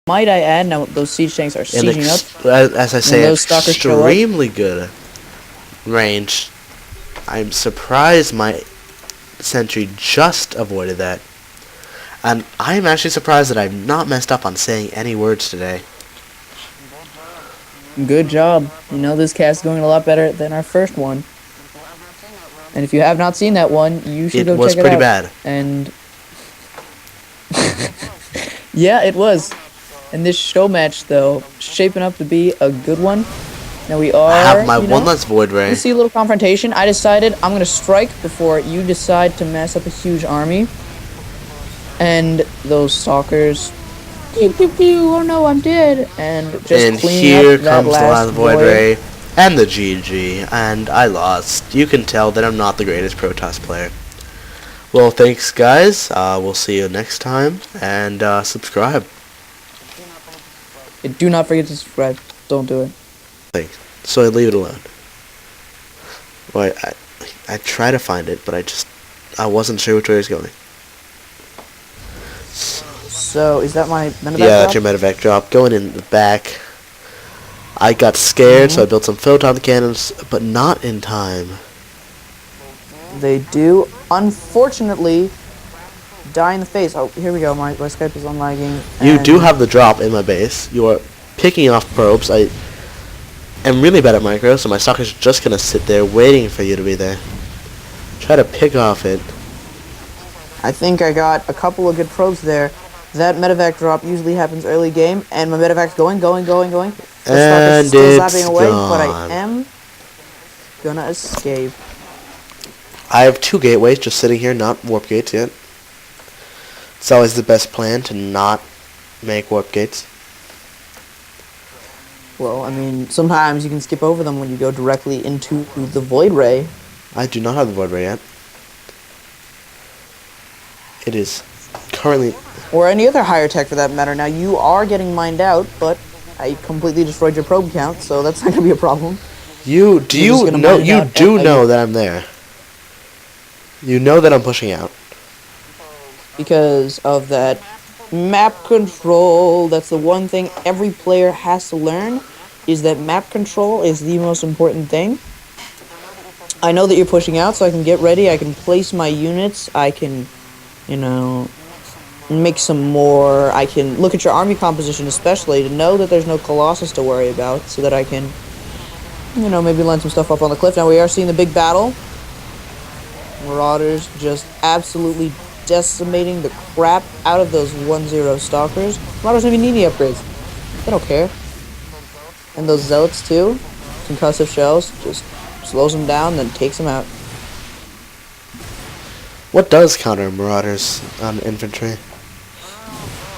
Might I add, now those siege tanks are sieging up. As I say, those stalkers show up. extremely good range. I'm surprised my sentry just avoided that. And I'm actually surprised that I've not messed up on saying any words today. Good job. You know, this cast is going a lot better than our first one. And if you have not seen that one, you should go check it out. It was pretty bad. And yeah, it was. And this show match, though, shaping up to be a good one. Now we are. I have my one less void ray. You see a little confrontation. I decided I'm gonna strike before you decide to mess up a huge army. And those stalkers. Pew pew pew! Oh no, I'm dead. And just here comes the last void ray and the GG, and I lost. You can tell that I'm not the greatest Protoss player. Well, thanks guys. We'll see you next time, and subscribe. Do not forget to subscribe. Don't do it. Thanks. So I leave it alone. Well, I try to find it, but I wasn't sure which way it was going. So is that my medevac drop? That's your medevac drop. Going in the back. I got scared, so I built some photon cannons, but not in time. They do, unfortunately, die in the face. Oh, here we go. My Skype is unlagging. You do have the drop in my base. You are picking off probes. I am really bad at micro, so my stalkers are just gonna sit there waiting for you to be there. Try to pick off it. I think I got a couple of good probes there. That medevac drop usually happens early game, and my medevac's going. The and still it's zapping away, gone. but I am gonna escape. I have 2 gateways just sitting here, not warp gates yet. It's always the best plan to not make warp gates. Well, I mean, sometimes you can skip over them when you go directly into the void ray. I do not have the void ray yet. It is currently... Or any other higher tech for that matter. Now, you are getting mined out, but I completely destroyed your probe count, so that's not going to be a problem. You do know that I'm there. You know that I'm pushing out. Because of that map control. That's the one thing every player has to learn, is that map control is the most important thing. I know that you're pushing out, so I can get ready. I can place my units. I can, you know, make some more. I can look at your army composition, especially, to know that there's no Colossus to worry about, so that I can, you know, maybe line some stuff up on the cliff. Now we are seeing the big battle. Marauders just absolutely decimating the crap out of those 1-0 stalkers. Marauders don't even need any upgrades. They don't care. And those zealots too. Concussive shells just slows them down, then takes them out. What does counter marauders on infantry?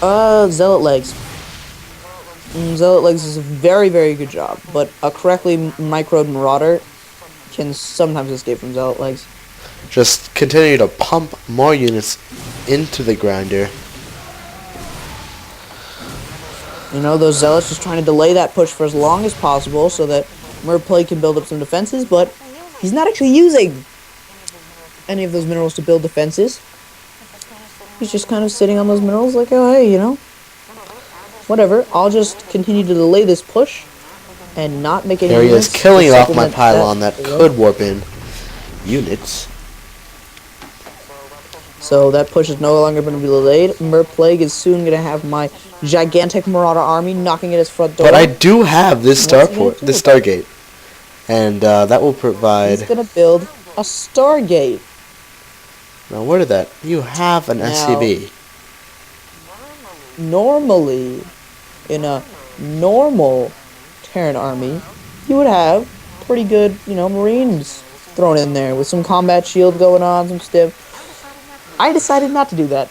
Zealot legs. Zealot legs is a very, very good job, but a correctly microed marauder can sometimes escape from zealot legs. Just continue to pump more units into the grinder. You know, those zealots just trying to delay that push for as long as possible so that Merplay can build up some defenses, but he's not actually using any of those minerals to build defenses. He's just kind of sitting on those minerals like, oh, hey, you know, whatever. I'll just continue to delay this push and not make any units. There he is, killing off my pylon that could warp in units. So that push is no longer going to be delayed. Merplague is soon going to have my gigantic Marauder army knocking at his front door. But I do have this Stargate, and that will provide... He's going to build a Stargate. Now, where did that... You have an SCV. Normally, in a normal Terran army, you would have pretty good, you know, Marines thrown in there with some combat shield going on, some stiff. I decided not to do that.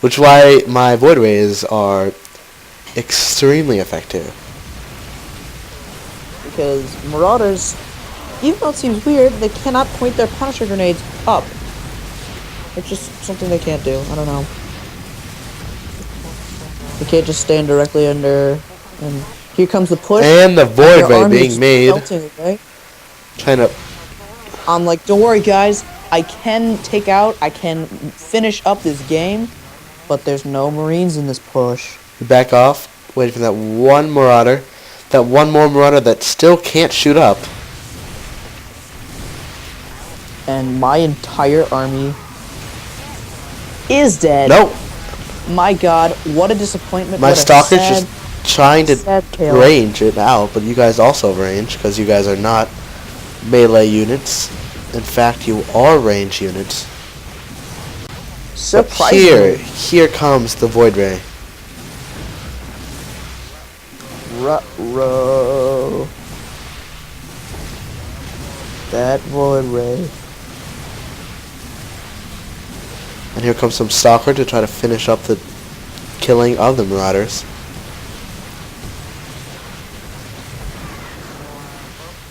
Which is why my Void Rays are extremely effective. Because Marauders, even though it seems weird, they cannot point their Punisher grenades up. It's just something they can't do. I don't know. They can't just stand directly under. And here comes the push. And the Void Ray being made. Melting, trying to... I'm like, don't worry, guys. I can finish up this game, but there's no Marines in this push. Back off. Waiting for that one Marauder. That one more Marauder that still can't shoot up. And my entire army is dead. Nope. My god, what a disappointment. My What a Stalker's just trying to sad tale. range it out, but you guys also range because you guys are not melee units. In fact, you are range units. But Surprisingly. here comes the Void Ray. Ruh-roh. That Void Ray. And here comes some Stalker to try to finish up the killing of the Marauders.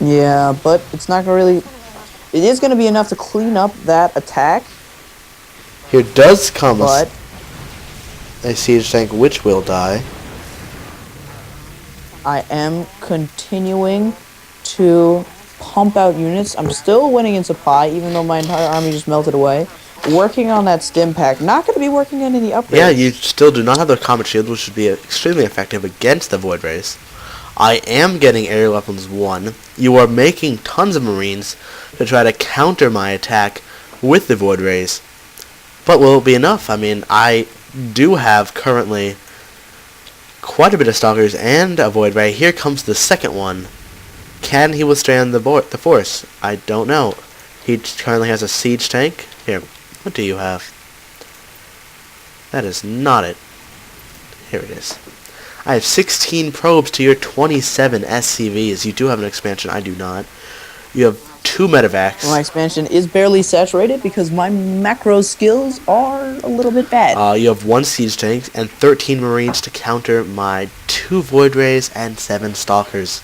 Yeah, but it's not gonna really... It is gonna be enough to clean up that attack, Here does come but... a siege tank which will die. I am continuing to pump out units. I'm still winning in supply, even though my entire army just melted away. Working on that stim pack. Not going to be working on any upgrades. Yeah, you still do not have the combat shield, which would be extremely effective against the Void Rays. I am getting aerial weapons 1. You are making tons of Marines to try to counter my attack with the Void Rays. But will it be enough? I mean, I do have currently quite a bit of Stalkers and a Void Ray. Here comes the second one. Can he withstand the force? I don't know. He currently has a siege tank. Here, what do you have? That is not it. Here it is. I have 16 probes to your 27 SCVs. You do have an expansion. I do not. You have 2 medevacs. My expansion is barely saturated because my macro skills are a little bit bad. You have 1 siege tank and 13 Marines to counter my 2 Void Rays and 7 Stalkers.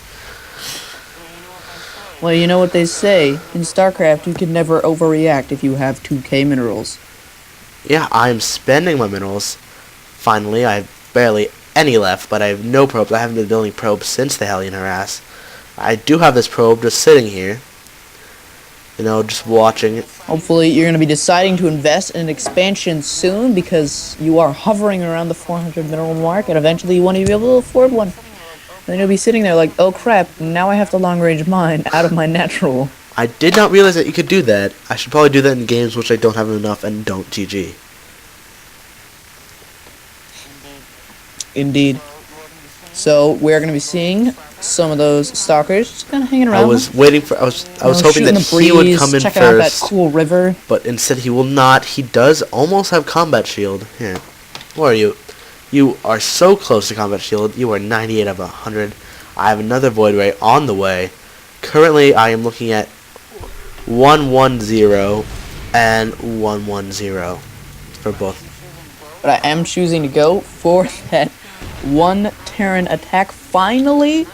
Well, you know what they say. In StarCraft, you can never overreact if you have 2k minerals. Yeah, I'm spending my minerals. Finally, I have barely any left, but I have no probes. I haven't been building probes since the Hellion Harass. I do have this probe just sitting here. You know, just watching it. Hopefully, you're going to be deciding to invest in an expansion soon because you are hovering around the 400 mineral mark, and eventually you want to be able to afford one. And then you'll be sitting there like, oh crap, now I have to long-range mine out of my natural. I did not realize that you could do that. I should probably do that in games which I don't have enough and don't GG. Indeed. So we're going to be seeing some of those stalkers just kind of hanging around. I was waiting for. I was hoping that shooting the he would breeze, come in checking out that first, cool river. but instead he will not. He does almost have combat shield. Here, where are you? You are so close to combat shield. You are 98 of 100. I have another Void Ray on the way. Currently, I am looking at 110 and 110 for both. But I am choosing to go for that one Terran attack. Finally,